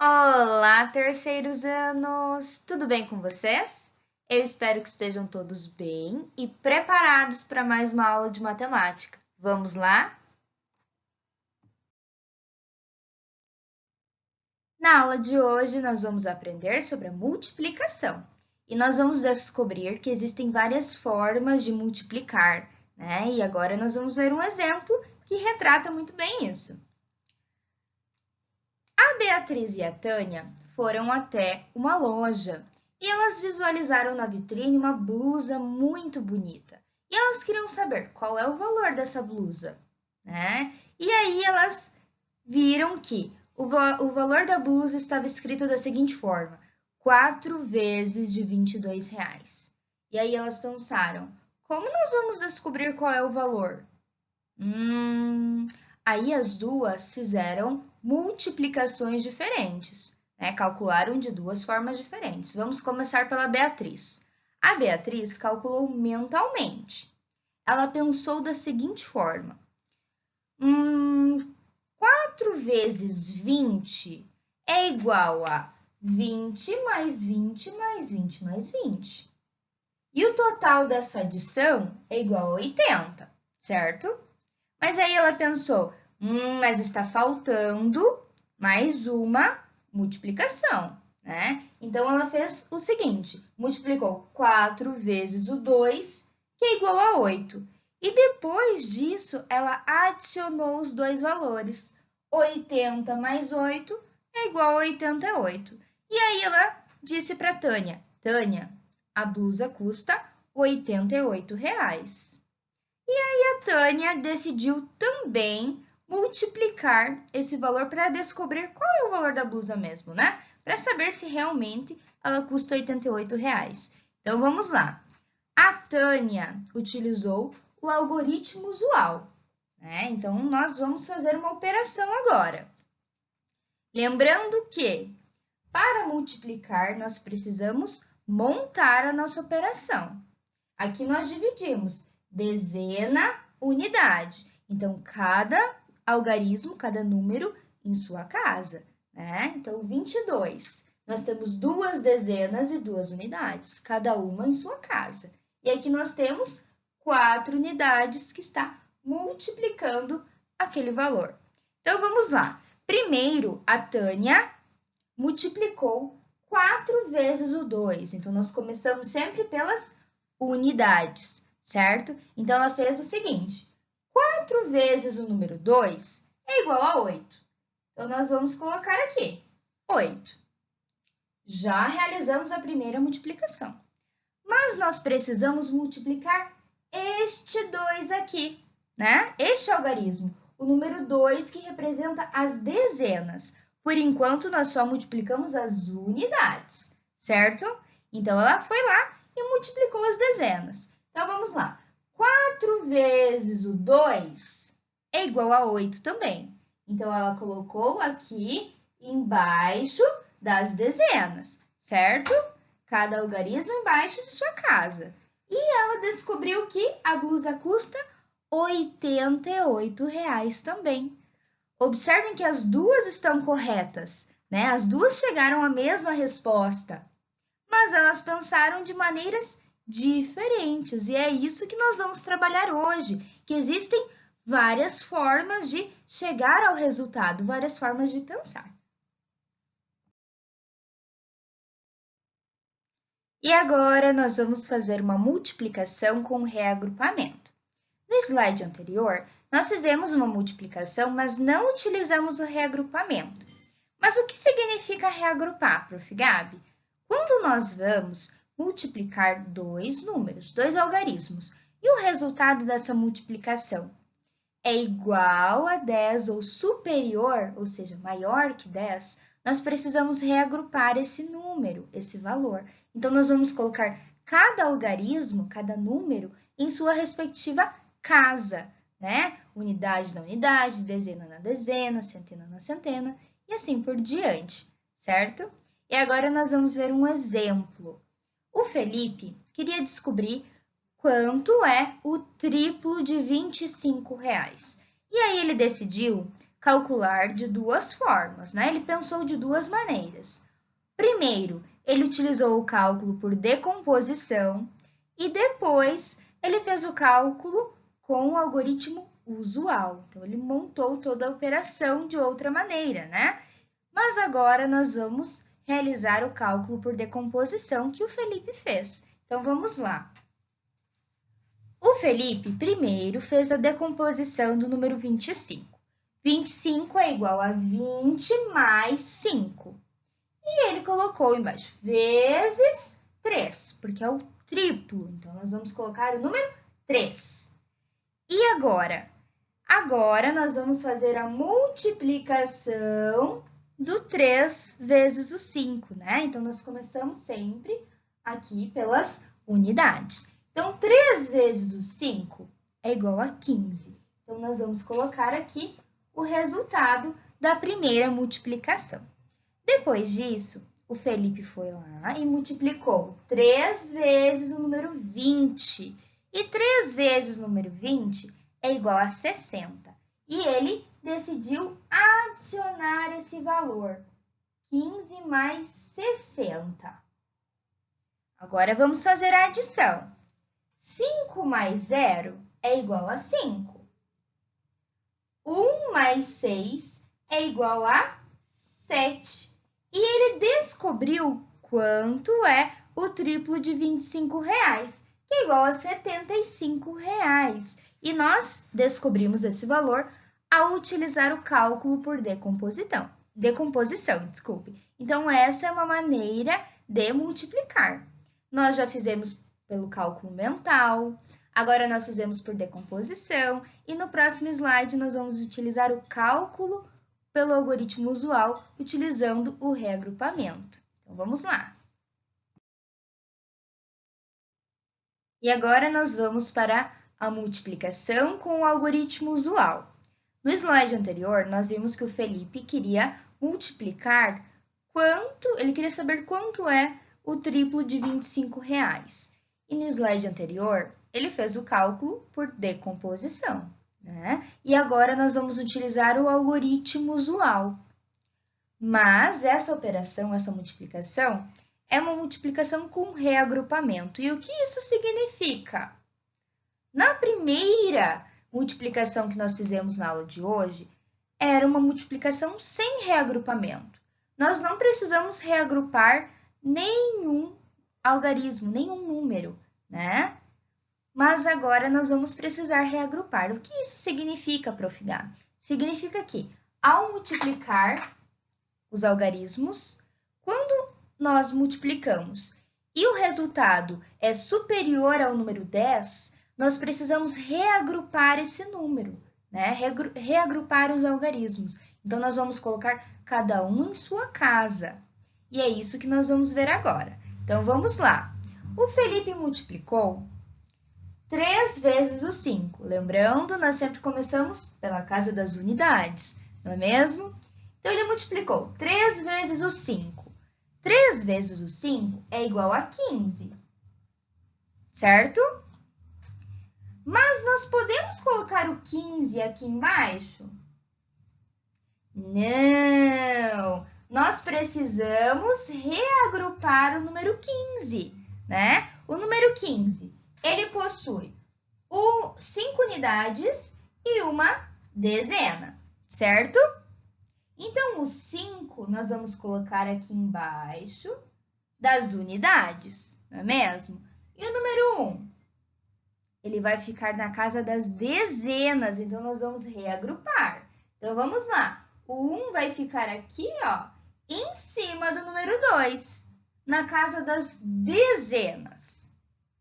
Olá, terceiros anos! Tudo bem com vocês? Eu espero que estejam todos bem e preparados para mais uma aula de matemática. Vamos lá? Na aula de hoje, nós vamos aprender sobre a multiplicação e nós vamos descobrir que existem várias formas de multiplicar, né? E agora nós vamos ver um exemplo que retrata muito bem isso. A Beatriz e a Tânia foram até uma loja e elas visualizaram na vitrine uma blusa muito bonita. E elas queriam saber qual é o valor dessa blusa, né? E aí elas viram que o valor da blusa estava escrito da seguinte forma: 4 vezes de R$ 22. E aí elas pensaram: como nós vamos descobrir qual é o valor? Aí as duas fizeram multiplicações diferentes, né? Calcularam de duas formas diferentes. Vamos começar pela Beatriz. A Beatriz calculou mentalmente. Ela pensou da seguinte forma: 4 vezes 20 é igual a 20 mais 20 mais 20 mais 20. E o total dessa adição é igual a 80, certo? Mas aí ela pensou, mas está faltando mais uma multiplicação, né? Então, ela fez o seguinte, multiplicou 4 vezes o 2, que é igual a 8. E depois disso, ela adicionou os dois valores. 80 mais 8 é igual a 88. E aí ela disse para Tânia, Tânia, a blusa custa R$ 88. A Tânia decidiu também multiplicar esse valor para descobrir qual é o valor da blusa mesmo, né? Para saber se realmente ela custa R$ 88. Então, vamos lá. A Tânia utilizou o algoritmo usual, né? Então, nós vamos fazer uma operação agora. Lembrando que, para multiplicar, nós precisamos montar a nossa operação. Aqui nós dividimos dezena, unidade. Então, cada algarismo, cada número em sua casa, né? Então, 22. Nós temos duas dezenas e duas unidades, cada uma em sua casa. E aqui nós temos 4 unidades que está multiplicando aquele valor. Então, vamos lá. Primeiro, a Tânia multiplicou 4 vezes o 2. Então, nós começamos sempre pelas unidades, certo? Então, ela fez o seguinte: 4 vezes o número 2 é igual a 8. Então, nós vamos colocar aqui 8. Já realizamos a primeira multiplicação. Mas nós precisamos multiplicar este 2 aqui, né? Este algarismo, o número 2 que representa as dezenas. Por enquanto, nós só multiplicamos as unidades, certo? Então, ela foi lá e multiplicou as dezenas. Então, vamos lá. 4 vezes o 2 é igual a 8 também. Então, ela colocou aqui embaixo das dezenas, certo? Cada algarismo embaixo de sua casa. E ela descobriu que a blusa custa R$ 88 também. Observem que as duas estão corretas, né? As duas chegaram à mesma resposta, mas elas pensaram de maneiras diferentes. E é isso que nós vamos trabalhar hoje, que existem várias formas de chegar ao resultado, várias formas de pensar. E agora nós vamos fazer uma multiplicação com reagrupamento. No slide anterior, nós fizemos uma multiplicação, mas não utilizamos o reagrupamento. Mas o que significa reagrupar, Prof. Gabi? Quando nós vamos multiplicar dois números, dois algarismos, e o resultado dessa multiplicação é igual a 10 ou superior, ou seja, maior que 10, nós precisamos reagrupar esse número, esse valor. Então, nós vamos colocar cada algarismo, cada número, em sua respectiva casa, né? Unidade na unidade, dezena na dezena, centena na centena, e assim por diante, certo? E agora nós vamos ver um exemplo. O Felipe queria descobrir quanto é o triplo de R$ 25. E aí ele decidiu calcular de duas formas, né? Ele pensou de duas maneiras. Primeiro, ele utilizou o cálculo por decomposição e depois ele fez o cálculo com o algoritmo usual. Então, ele montou toda a operação de outra maneira, né? Mas agora nós vamos realizar o cálculo por decomposição que o Felipe fez. Então, vamos lá. O Felipe primeiro fez a decomposição do número 25. 25 é igual a 20 mais 5. E ele colocou embaixo, vezes 3, porque é o triplo. Então, nós vamos colocar o número 3. E agora? Agora, nós vamos fazer a multiplicação do 3 vezes o 5, né? Então, nós começamos sempre aqui pelas unidades. Então, 3 vezes o 5 é igual a 15. Então, nós vamos colocar aqui o resultado da primeira multiplicação. Depois disso, o Felipe foi lá e multiplicou 3 vezes o número 20. E 3 vezes o número 20 é igual a 60. E ele decidiu adicionar esse valor, 15 mais 60. Agora, vamos fazer a adição. 5 mais 0 é igual a 5. 1 mais 6 é igual a 7. E ele descobriu quanto é o triplo de R$ 25, que é igual a R$ 75. E nós descobrimos esse valor ao utilizar o cálculo por decomposição. Então, essa é uma maneira de multiplicar. Nós já fizemos pelo cálculo mental, agora nós fizemos por decomposição, e no próximo slide nós vamos utilizar o cálculo pelo algoritmo usual, utilizando o reagrupamento. Então, vamos lá. E agora nós vamos para a multiplicação com o algoritmo usual. No slide anterior, nós vimos que o Felipe queria multiplicar ele queria saber quanto é o triplo de R$ 25. E no slide anterior, ele fez o cálculo por decomposição, né? E agora nós vamos utilizar o algoritmo usual. Mas essa operação, essa multiplicação, é uma multiplicação com reagrupamento. E o que isso significa? Na primeira multiplicação que nós fizemos na aula de hoje, era uma multiplicação sem reagrupamento. Nós não precisamos reagrupar nenhum algarismo, nenhum número, né? Mas agora nós vamos precisar reagrupar. O que isso significa, Prof. Gabi? Significa que, ao multiplicar os algarismos, quando nós multiplicamos e o resultado é superior ao número 10, nós precisamos reagrupar esse número, né? Reagrupar os algarismos. Então, nós vamos colocar cada um em sua casa. E é isso que nós vamos ver agora. Então, vamos lá. O Felipe multiplicou 3 vezes o 5. Lembrando, nós sempre começamos pela casa das unidades, não é mesmo? Então, ele multiplicou 3 vezes o 5. 3 vezes o 5 é igual a 15, certo? Mas nós podemos colocar o 15 aqui embaixo? Não! Nós precisamos reagrupar o número 15, né? O número 15, ele possui 5 unidades e uma dezena, certo? Então, o 5 nós vamos colocar aqui embaixo das unidades, não é mesmo? E o número 1? Ele vai ficar na casa das dezenas, então nós vamos reagrupar. Então, vamos lá. O 1 vai ficar aqui, ó, em cima do número 2, na casa das dezenas,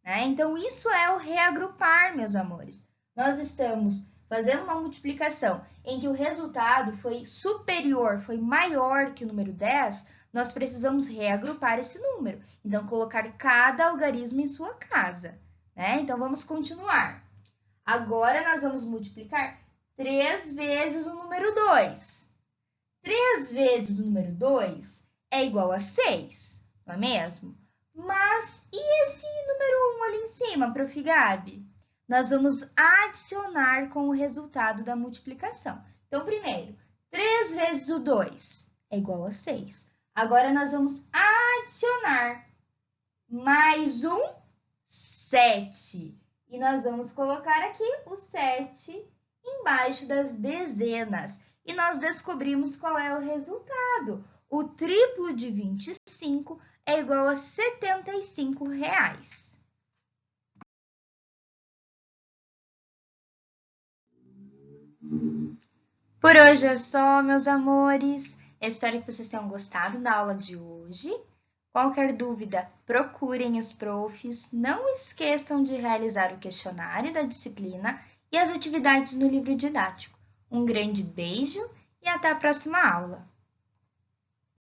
né? Então, isso é o reagrupar, meus amores. Nós estamos fazendo uma multiplicação em que o resultado foi superior, foi maior que o número 10, nós precisamos reagrupar esse número. Então, colocar cada algarismo em sua casa, né? Então, vamos continuar. Agora, nós vamos multiplicar 3 vezes o número 2. 3 vezes o número 2 é igual a 6, não é mesmo? Mas e esse número 1 ali em cima, Prof. Gabi? nós vamos adicionar com o resultado da multiplicação. Então, primeiro, 3 vezes o 2 é igual a 6. Agora, nós vamos adicionar mais um 7. E nós vamos colocar aqui o 7 embaixo das dezenas. E nós descobrimos qual é o resultado. O triplo de 25 é igual a R$ 75. Por hoje é só, meus amores. Eu espero que vocês tenham gostado da aula de hoje. Qualquer dúvida, procurem os profs. Não esqueçam de realizar o questionário da disciplina e as atividades no livro didático. Um grande beijo e até a próxima aula!